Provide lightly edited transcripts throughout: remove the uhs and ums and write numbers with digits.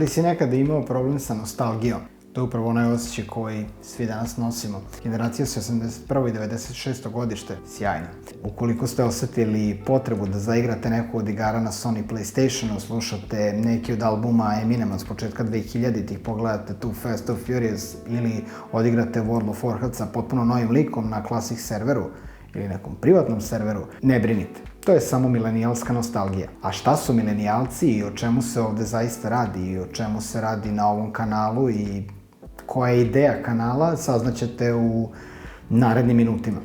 Ali si nekada imao problem sa nostalgijom? To je upravo onaj osjećaj koji svi danas nosimo. Generacija sa 81. i 96. godište, sjajno. Ukoliko ste osetili potrebu da zaigrate neku od igara na Sony PlayStationu, slušate neki od albuma Eminema s početka 2000-ih, pogledate Too Fast or Furious ili odigrate World of Warcraft sa potpuno novim likom na Classic serveru ili nekom privatnom serveru, ne brinite. To je samo milenijalska nostalgija. A šta su milenijalci i o čemu se ovde zaista radi i o čemu se radi na ovom kanalu i koja je ideja kanala, saznaćete u narednim minutima.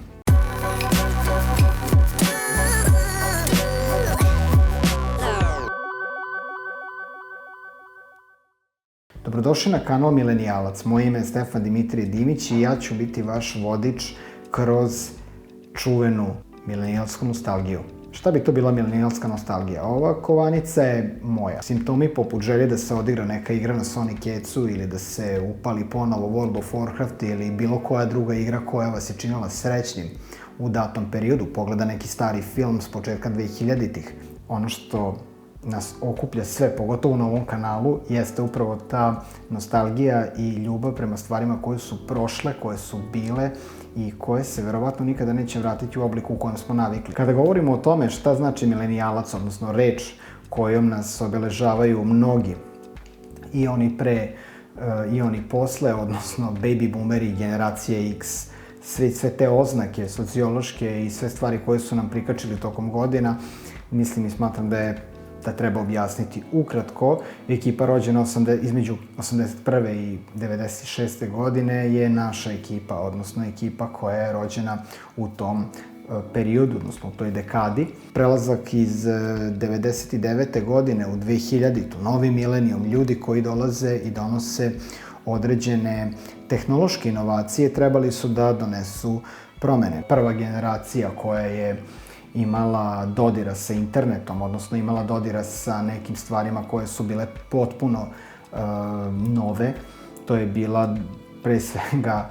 Dobrodošli na kanal Milenijalac. Moje ime je Stefan Dimitrije Dimić i ja ću biti vaš vodič kroz čuvenu milenijalsku nostalgiju. Šta bi to bila milenijalska nostalgija? Ova kovanica je moja. Simptomi poput želje da se odigra neka igra na Sony Kecu ili da se upali ponovo World of Warcraft ili bilo koja druga igra koja vas je činila srećnim u datom periodu. Pogleda neki stari film s početka 2000-ih. Ono što nas okuplja sve, pogotovo na ovom kanalu, jeste upravo ta nostalgija i ljubav prema stvarima koje su prošle, koje su bile i koje se verovatno nikada neće vratiti u obliku u kojem smo navikli. Kada govorimo o tome šta znači milenijalac, odnosno reč kojom nas obeležavaju mnogi, i oni pre i oni posle, odnosno baby boomeri, generacije X, sve te oznake sociološke i sve stvari koje su nam prikačili tokom godina, mislim i smatram da treba objasniti ukratko. Ekipa rođena između 81. i 96. godine je naša ekipa, odnosno ekipa koja je rođena u tom periodu, odnosno u toj dekadi. Prelazak iz 99. godine u 2000. novi milenijum, ljudi koji dolaze i donose određene tehnološke inovacije, trebali su da donesu promene. Prva generacija koja je imala dodira sa internetom, odnosno imala dodira sa nekim stvarima koje su bile potpuno nove. To je bila pre svega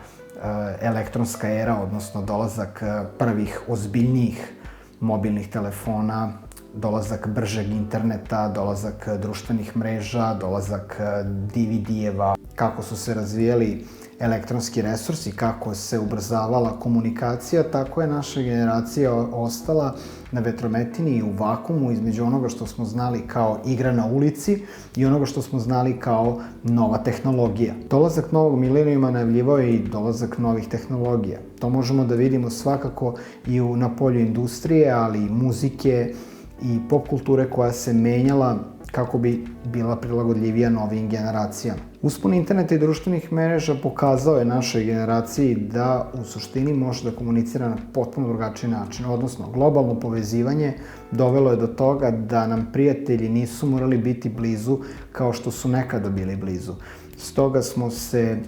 elektronska era, odnosno dolazak prvih ozbiljnijih mobilnih telefona, dolazak bržeg interneta, dolazak društvenih mreža, dolazak DVD-eva, kako su se razvijali elektronski resursi, kako se ubrzavala komunikacija, tako je naša generacija ostala na vetrometini i u vakumu između onoga što smo znali kao igra na ulici i onoga što smo znali kao nova tehnologija. Dolazak novog milenijuma najavljivao je i dolazak novih tehnologija. To možemo da vidimo svakako i na polju industrije, ali i muzike i pop kulture koja se menjala kako bi bila prilagodljivija novim generacijama. Uspon interneta i društvenih mreža pokazao je našoj generaciji da u suštini može da komunicira na potpuno drugačiji način, odnosno globalno povezivanje dovelo je do toga da nam prijatelji nisu morali biti blizu kao što su nekada bili blizu. Stoga smo se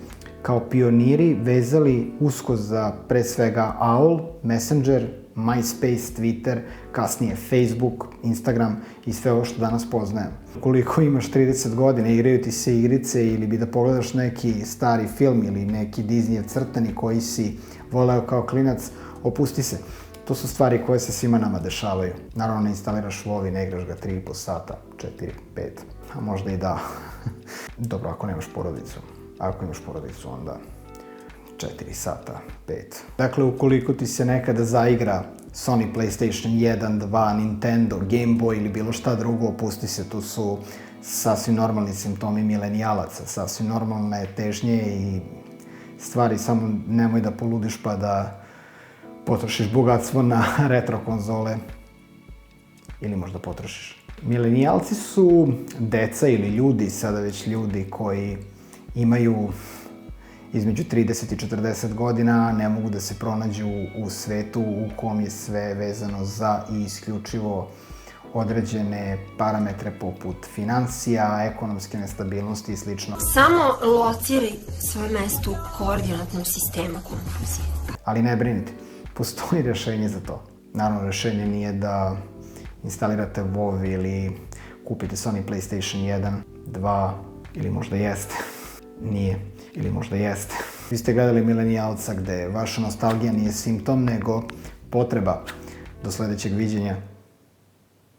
kao pioniri vezali usko za pre svega AOL, Messenger, MySpace, Twitter, kasnije Facebook, Instagram i sve ovo što danas poznajemo. Ukoliko imaš 30 godina, igraju ti se igrice ili bi da pogledaš neki stari film ili neki Disneyev crtani koji si voleo kao klinac, opusti se. To su stvari koje se svima nama dešavaju. Naravno, ne instaliraš WoW i ne igraš ga 3,5 sata, 4, 5, a možda i da. Dobro, ako nemaš porodicu. Ako imaš porodicu, onda 4 sata, 5. Dakle, ukoliko ti se nekada zaigra Sony PlayStation 1, 2, Nintendo, Game Boy ili bilo šta drugo, opusti se, tu su sasvim normalni simptomi milenijalaca, sasvim normalne težnje i stvari, samo nemoj da poludiš pa da potrošiš bogatstvo na retro konzole ili možda potrošiš. Milenijalci su deca ili ljudi, sada već ljudi koji imaju između 30 i 40 godina, ne mogu da se pronađu u svetu u kom je sve vezano za i isključivo određene parametre poput finansija, ekonomske nestabilnosti i slično. Samo lociraj svoje mesto u koordinatnom sistemu konfuzije. Ali ne brinite, postoji rešenje za to. Naravno, rešenje nije da instalirate WoW ili kupite Sony PlayStation 1, 2 ili možda jeste. Nije. Ili možda jeste. Vi ste gledali Milenijalca gde vaša nostalgija nije simptom, nego potreba. Do sledećeg viđenja.